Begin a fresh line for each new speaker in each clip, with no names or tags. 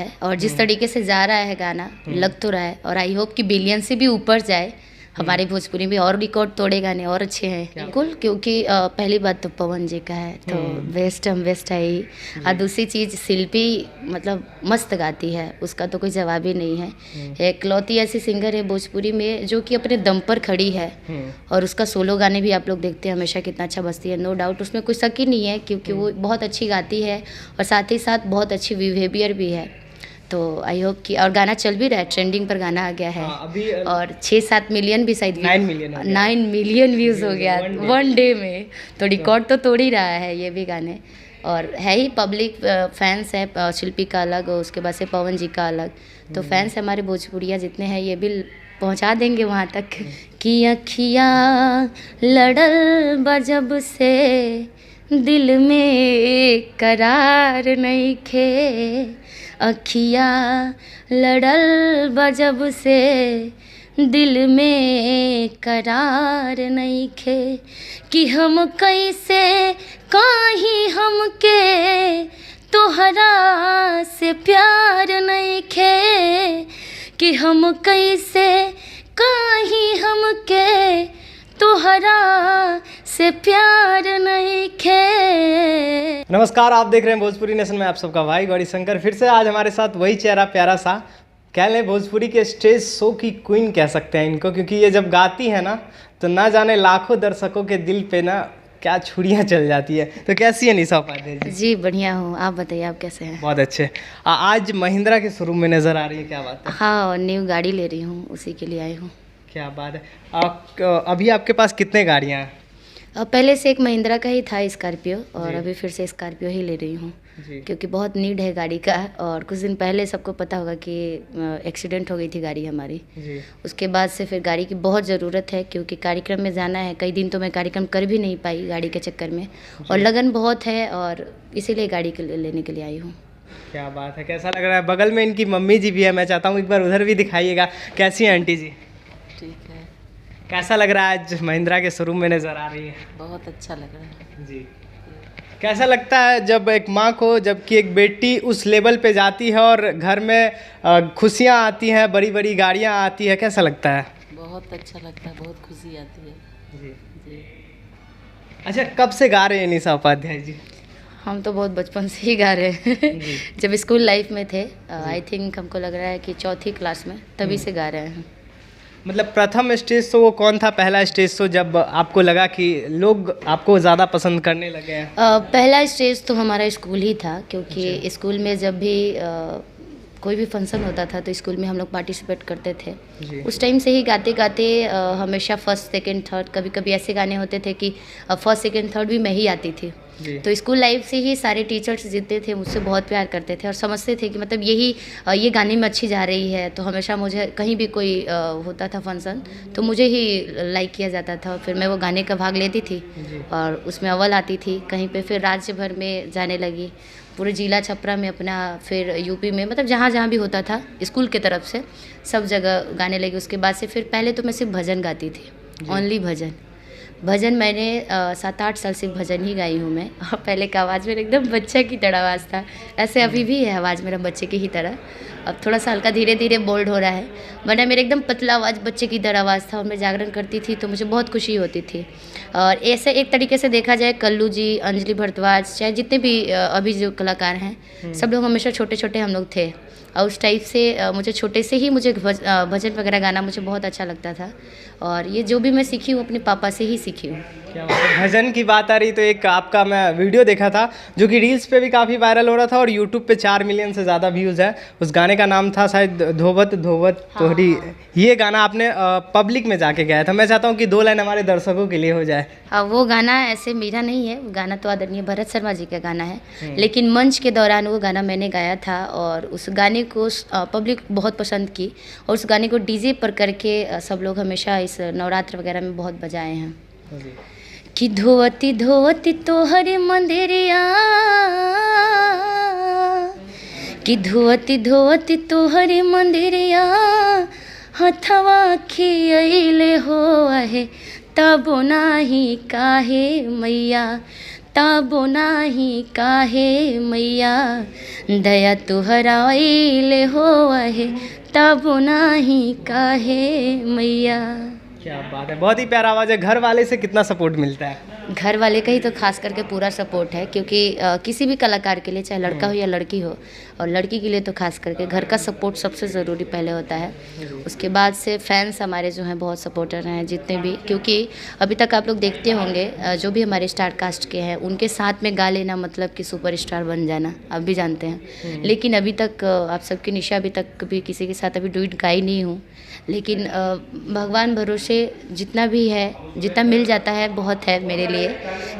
है और जिस तरीके से जा रहा है गाना लग तो रहा है और आई होप कि बिलियन से भी ऊपर जाए। हमारे भोजपुरी में और रिकॉर्ड तोड़े गाने और अच्छे हैं बिल्कुल, क्योंकि पहली बात तो पवन जी का है तो बेस्ट है ही। और दूसरी चीज़ शिल्पी मतलब मस्त गाती है, उसका तो कोई जवाब ही नहीं है। इकलौती ऐसी सिंगर है भोजपुरी में जो कि अपने दम पर खड़ी है और उसका सोलो गाने भी आप लोग देखते हैं हमेशा कितना अच्छा बजती है, नो डाउट उसमें कोई शक ही नहीं है, क्योंकि वो बहुत अच्छी गाती है और साथ ही साथ बहुत अच्छी बिहेवियर भी है। तो आई होप कि और गाना चल भी रहा है, ट्रेंडिंग पर गाना आ गया है। अभी और 6-7 मिलियन भी शायद 9 मिलियन व्यूज़ हो गया वन डे में, तो रिकॉर्ड तो तोड़ ही रहा है ये भी गाने। और है ही पब्लिक फैंस है, शिल्पी का अलग और उसके बाद से पवन जी का अलग, तो फैंस हमारे भोजपुरिया जितने हैं ये भी पहुंचा देंगे वहाँ तक कि अखियाँ लड़ल बजब से दिल में करार नहीं खे, अखियाँ लड़ल बजब से दिल में करार नहीं खे, कि हम कैसे कहीं हमके तोहरा से प्यार नहीं खे, कि हम कैसे कहीं हमके तोहरा से प्यार नहीं खे।
नमस्कार, आप देख रहे हैं भोजपुरी नेशन में आप सबका भाई गौरी शंकर। फिर से आज हमारे साथ वही चेहरा प्यारा सा, कह लें भोजपुरी के स्टेज शो की क्वीन कह सकते हैं इनको, क्योंकि ये जब गाती है ना तो ना जाने लाखों दर्शकों के दिल पे ना क्या छुरियाँ चल जाती है। तो कैसी है निशा उपाध्याय जी?
जी बढ़िया हूँ, आप बताइए आप कैसे हैं?
बहुत अच्छे। आज महिंद्रा के शोरूम में नज़र आ रही है, क्या बात है?
हाँ, न्यू गाड़ी ले रही हूँ, उसी के लिए आई हूँ।
क्या बात है। अभी आपके पास कितने गाड़ियाँ हैं?
पहले से एक महिंद्रा का ही था स्कॉर्पियो और अभी फिर से स्कॉर्पियो ही ले रही हूँ, क्योंकि बहुत नीड है गाड़ी का। और कुछ दिन पहले सबको पता होगा कि एक्सीडेंट हो गई थी गाड़ी हमारी, उसके बाद से फिर गाड़ी की बहुत ज़रूरत है, क्योंकि कार्यक्रम में जाना है। कई दिन तो मैं कार्यक्रम कर भी नहीं पाई गाड़ी के चक्कर में, और लगन बहुत है और इसीलिए गाड़ी लेने के लिए आई हूँ।
क्या बात है, कैसा लग रहा है? बगल में इनकी मम्मी जी भी है, मैं चाहता हूँ एक बार उधर भी दिखाइएगा। कैसी है आंटी जी?
ठीक है।
कैसा लग रहा है आज महिंद्रा के शोरूम में नज़र आ रही है?
बहुत अच्छा लग रहा है
जी। कैसा लगता है जब एक माँ को, जबकि एक बेटी उस लेवल पे जाती है और घर में खुशियाँ आती हैं, बड़ी बड़ी गाड़ियाँ आती है, कैसा लगता है?
बहुत अच्छा लगता है, बहुत खुशी आती है
जी
जी।
अच्छा, कब से गा रहे हैं निशा उपाध्याय जी?
हम तो बहुत बचपन से ही गा रहे हैं जब स्कूल लाइफ में थे, आई थिंक हमको लग रहा है कि 4th क्लास में, तभी से गा रहे हैं।
मतलब प्रथम स्टेज शो वो कौन था, पहला स्टेज शो जब आपको लगा कि लोग आपको ज़्यादा पसंद करने लगे हैं?
पहला स्टेज तो हमारा स्कूल ही था, क्योंकि स्कूल में जब भी कोई भी फंक्शन होता था तो स्कूल में हम लोग पार्टिसिपेट करते थे। उस टाइम से ही गाते गाते हमेशा फर्स्ट सेकंड थर्ड, कभी कभी ऐसे गाने होते थे कि फर्स्ट सेकंड थर्ड भी मैं ही आती थी। तो स्कूल लाइफ से ही सारे टीचर्स जितने थे मुझसे बहुत प्यार करते थे और समझते थे कि मतलब यही ये गाने में अच्छी जा रही है। तो हमेशा मुझे कहीं भी कोई होता था फंक्शन तो मुझे ही लाइक किया जाता था, और फिर मैं वो गाने का भाग लेती थी और उसमें अव्वल आती थी। कहीं पे फिर राज्य भर में जाने लगी, पूरे जिला छपरा में अपना, फिर यूपी में, मतलब जहाँ जहाँ भी होता था स्कूल के तरफ से सब जगह गाने लगी। उसके बाद से फिर पहले तो मैं सिर्फ भजन गाती थी, ओनली भजन मैंने 7-8 साल से भजन ही गाई हूँ मैं। और पहले का आवाज़ मेरा एकदम बच्चा की तरह आवाज़ था, ऐसे अभी भी है आवाज़ मेरा बच्चे की ही तरह। अब थोड़ा सा हल्का धीरे धीरे बोल्ड हो रहा है, वरना मेरा एकदम पतला आवाज़ बच्चे की तरह आवाज़ था। और मैं जागरण करती थी तो मुझे बहुत खुशी होती थी। और ऐसे एक तरीके से देखा जाए, कल्लू जी, अंजलि भारद्वाज, चाहे जितने भी अभी जो कलाकार हैं, सब लोग हमेशा छोटे छोटे हम लोग थे। और उस टाइप से मुझे छोटे से ही मुझे भजन वगैरह गाना मुझे बहुत अच्छा लगता था। और ये जो भी मैं सीखी हूँ अपने पापा से ही सीखी हूँ।
क्या बात है। भजन की बात आ रही तो एक आपका मैं वीडियो देखा था जो कि रील्स पे भी काफ़ी वायरल हो रहा था और यूट्यूब पे 4 मिलियन से ज़्यादा व्यूज़ है। उस गाने का नाम था शायद धोवत धोवत तोहरी। ये गाना आपने पब्लिक में जाके गाया था। मैं चाहता हूँ कि 2 लाइन हमारे दर्शकों के लिए हो जाए।
हाँ, वो गाना ऐसे मेरा नहीं है, गाना तो आदरणीय भरत शर्मा जी का गाना है, लेकिन मंच के दौरान वो गाना मैंने गाया था और उस गाने को पब्लिक बहुत पसंद की। और उस गाने को डीजे पर करके सब लोग हमेशा इस नवरात्र वगैरह में बहुत बजाए हैं कि धोवती धोवती तोहरे मंदिरिया, कि धोवती धोवती तोहरे मंदिरिया, हथवा खियले हो आहे तबो नाही काहे मैया, ताबो नाही काहे मैया दया तुहरा आइले हो आहे, ताबो नाही काहे मैया।
क्या बात है, बहुत ही प्यारा आवाज़ है। घर वाले से कितना सपोर्ट मिलता है?
घर वाले का ही तो खास करके पूरा सपोर्ट है, क्योंकि किसी भी कलाकार के लिए, चाहे लड़का हो या लड़की हो, और लड़की के लिए तो खास करके घर का सपोर्ट सबसे ज़रूरी पहले होता है। उसके बाद से फैंस हमारे जो हैं बहुत सपोर्टर हैं जितने भी, क्योंकि अभी तक आप लोग देखते होंगे जो भी हमारे स्टार कास्ट के हैं उनके साथ में गा लेना मतलब कि सुपरस्टार बन जाना, आप भी जानते हैं। लेकिन अभी तक आप सबकी निशा अभी तक कभी किसी के साथ अभी डुएट गाई नहीं हूँ, लेकिन भगवान भरोसे जितना भी है, जितना मिल जाता है बहुत है मेरे लिए,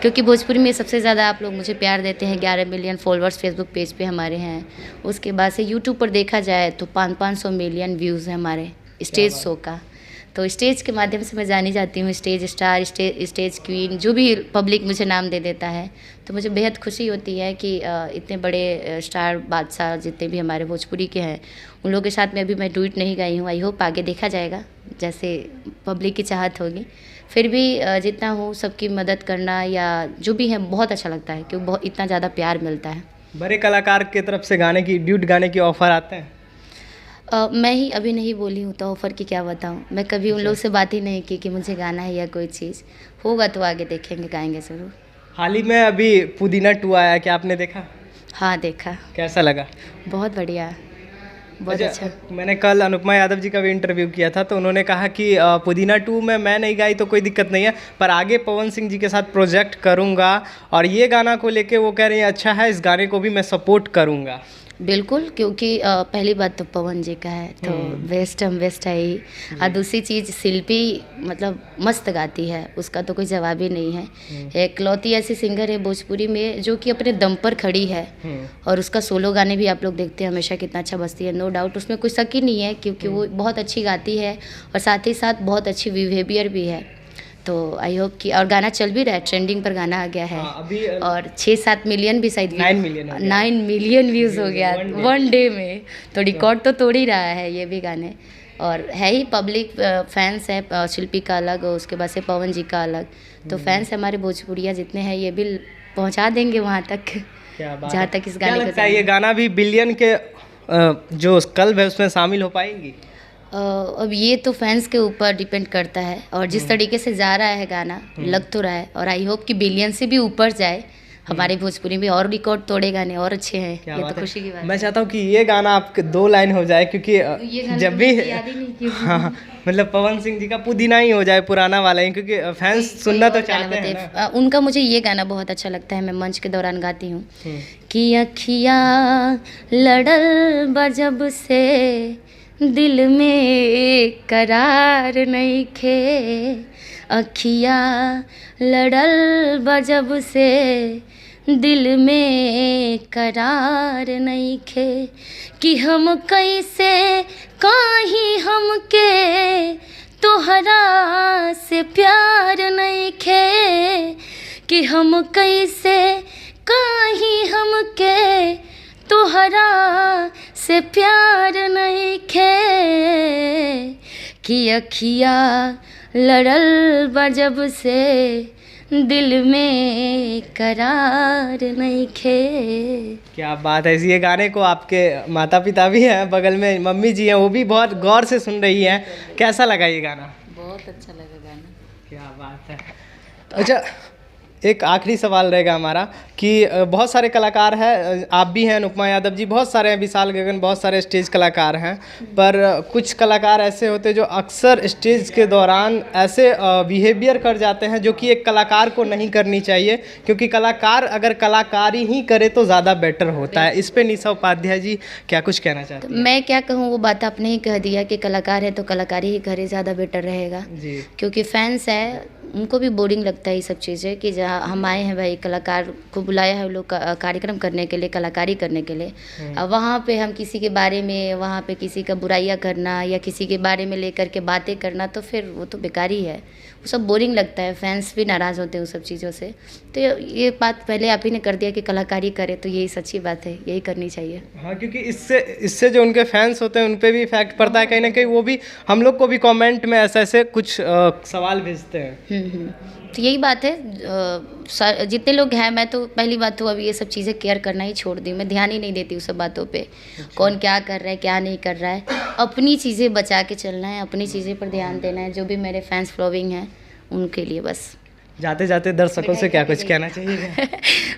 क्योंकि भोजपुरी में सबसे ज़्यादा आप लोग मुझे प्यार देते हैं। 11 मिलियन फॉलोअर्स फेसबुक पेज पे हमारे हैं। उसके बाद से यूट्यूब पर देखा जाए तो 500 मिलियन व्यूज़ है हमारे स्टेज शो का। तो स्टेज के माध्यम से मैं जानी जाती हूँ, स्टेज स्टार, स्टेज क्वीन, जो भी पब्लिक मुझे नाम दे देता है। तो मुझे बेहद खुशी होती है कि इतने बड़े स्टार बादशाह जितने भी हमारे भोजपुरी के हैं उन लोगों के साथ में अभी मैं डुएट नहीं गाई हूँ। आई होप आगे देखा जाएगा जैसे पब्लिक की चाहत होगी। फिर भी जितना हो सबकी मदद करना या जो भी है बहुत अच्छा लगता है, क्योंकि बहुत इतना ज़्यादा प्यार मिलता है।
बड़े कलाकार की तरफ से गाने की, ड्यूट गाने की ऑफ़र आते हैं?
मैं ही अभी नहीं बोली हूँ तो ऑफ़र की क्या बताऊँ। मैं कभी उन लोग से बात ही नहीं की कि मुझे गाना है या कोई चीज़ होगा तो आगे देखेंगे, गाएंगे ज़रूर।
हाल ही में अभी पुदीना 2 आया है, क्या आपने देखा?
हाँ देखा,
कैसा लगा?
बहुत बढ़िया, बहुत अच्छा।
मैंने कल अनुपमा यादव जी का भी इंटरव्यू किया था तो उन्होंने कहा कि पुदीना 2 में मैं नहीं गाई तो कोई दिक्कत नहीं है, पर आगे पवन सिंह जी के साथ प्रोजेक्ट करूँगा, और ये गाना को लेके वो कह रही हैं अच्छा है, इस गाने को भी मैं सपोर्ट करूँगा।
बिल्कुल, क्योंकि पहली बात तो पवन जी का है तो बेस्ट है ही। और दूसरी चीज़ शिल्पी मतलब मस्त गाती है, उसका तो कोई जवाब ही नहीं है। एकलौती ऐसी सिंगर है भोजपुरी में जो कि अपने दम पर खड़ी है, और उसका सोलो गाने भी आप लोग देखते हैं हमेशा कितना अच्छा बजती है, नो डाउट उसमें कोई शक ही नहीं है, क्योंकि वो बहुत अच्छी गाती है और साथ ही साथ बहुत अच्छी बिहेवियर भी है। तो आई होप कि, और गाना चल भी रहा है, ट्रेंडिंग पर गाना आ गया है।
अभी
और 6-7 मिलियन भी शायद
9 मिलियन
9 मिलियन व्यूज़ हो गया वन डे में, तो रिकॉर्ड तो तोड़ ही रहा है ये भी गाने। और है ही पब्लिक फैंस है, शिल्पी का अलग, उसके बाद से पवन जी का अलग, तो फैंस हमारे भोजपुरिया जितने हैं ये भी पहुंचा देंगे वहां तक जहाँ तक इस गाने
का। ये गाना भी बिलियन के जो क्लब है उसमें शामिल हो पाएंगी?
अब ये तो फैंस के ऊपर डिपेंड करता है, और जिस तरीके से जा रहा है गाना लग तो रहा है, और आई होप कि बिलियन से भी ऊपर जाए हमारे भोजपुरी में, और रिकॉर्ड तोड़े गाने और अच्छे हैं। ये तो खुशी की बात है।
मैं चाहता हूँ कि ये गाना आपके 2 लाइन हो जाए, क्योंकि जब भी
याद ही नहीं कि
हाँ मतलब पवन सिंह जी का पुदीना ही हो जाए, पुराना वाला ही, क्योंकि फैंस सुनना तो चाहते हैं ना।
उनका मुझे ये गाना बहुत अच्छा लगता है, मैं मंच के दौरान गाती हूँ कि अखिया लड़ल बजब से दिल में करार नहीं खे, अखिया लड़ल बजब से दिल में करार नहीं खे, कि हम कैसे काही हमके तोहरा से प्यार नहीं खे, कि हम कैसे काही हमके तोहरा से प्यार नहीं खे, कि अखिया लड़ल बजब से दिल में करार नहीं खे।
क्या बात है। ये गाने को आपके माता पिता भी हैं, बगल में मम्मी जी हैं, वो भी बहुत गौर से सुन रही हैं। कैसा लगा ये गाना?
बहुत अच्छा लगा गाना।
क्या बात है। अच्छा, एक आखिरी सवाल रहेगा हमारा कि बहुत सारे कलाकार हैं, आप भी हैं, अनुपमा यादव जी, बहुत सारे हैं, विशाल गगन, बहुत सारे स्टेज कलाकार हैं, पर कुछ कलाकार ऐसे होते हैं जो अक्सर स्टेज के दौरान ऐसे बिहेवियर कर जाते हैं जो कि एक कलाकार को नहीं करनी चाहिए, क्योंकि कलाकार अगर कलाकारी ही करे तो ज़्यादा बेटर होता है। इस पे निशा उपाध्याय जी क्या कुछ कहना चाहते हैं?
मैं क्या कहूँ, वो बात आपने ही कह दिया कि कलाकार है तो कलाकारी ही करे, ज़्यादा बेटर रहेगा
जी।
क्योंकि फैंस है उनको भी बोरिंग लगता है ये सब चीज़ें, कि जहाँ हम आए हैं भाई, कलाकार को बुलाया है लोग कार्यक्रम करने के लिए, कलाकारी करने के लिए, अब वहाँ पे हम किसी के बारे में, वहाँ पे किसी का बुराइयाँ करना या किसी के बारे में लेकर के बातें करना, तो फिर वो तो बेकार ही है। वो सब बोरिंग लगता है, फैंस भी नाराज़ होते हैं उन सब चीज़ों से। तो ये बात पहले आप ही ने कर दिया कि कलाकारी करे, तो यही सच्ची बात है, यही करनी चाहिए।
हाँ, क्योंकि इससे जो उनके फैंस होते हैं उन पे भी इफेक्ट पड़ता है कहीं ना कहीं, वो भी हम लोग को भी कमेंट में ऐसे ऐसे कुछ सवाल भेजते हैं।
तो यही बात है, जितने लोग हैं, मैं तो पहली बात तो अभी ये सब चीज़ें केयर करना ही छोड़ दी, मैं ध्यान ही नहीं देती उस सब बातों पे। कौन क्या कर रहा है, क्या नहीं कर रहा है, अपनी चीज़ें बचा के चलना है, अपनी चीज़ें पर ध्यान देना है। जो भी मेरे फैंस फॉलोइंग हैं उनके लिए बस।
जाते जाते दर्शकों से क्या कुछ कहना चाहिए?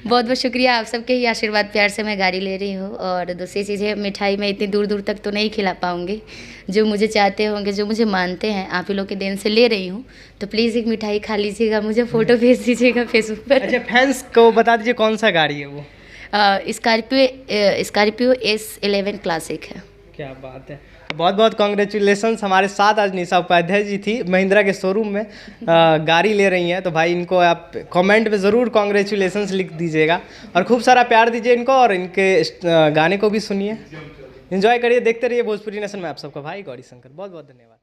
बहुत बहुत शुक्रिया, आप सबके ही आशीर्वाद प्यार से मैं गाड़ी ले रही हूँ। और दूसरी चीज़ें, मिठाई मैं इतनी दूर दूर तक तो नहीं खिला पाऊँगी। जो मुझे चाहते होंगे, जो मुझे मानते हैं, आप ही लोग के देन से ले रही हूँ, तो प्लीज़ एक मिठाई खा लीजिएगा, मुझे फ़ोटो भेज दीजिएगा फेसबुक पर।
अच्छा, फैंस को बता दीजिए कौन सा गाड़ी है वो?
स्कॉर्पियो S11 क्लासिक है।
क्या बात है, बहुत बहुत कॉन्ग्रेचुलेसन्स। हमारे साथ आज निशा उपाध्याय जी थी, महिंद्रा के शोरूम में गाड़ी ले रही हैं, तो भाई इनको आप कमेंट में ज़रूर कॉन्ग्रेचुलेसन्स लिख दीजिएगा और खूब सारा प्यार दीजिए इनको, और इनके गाने को भी सुनिए, एंजॉय करिए, देखते रहिए भोजपुरी नेशन में। आप सबका भाई गौरी शंकर, बहुत बहुत धन्यवाद।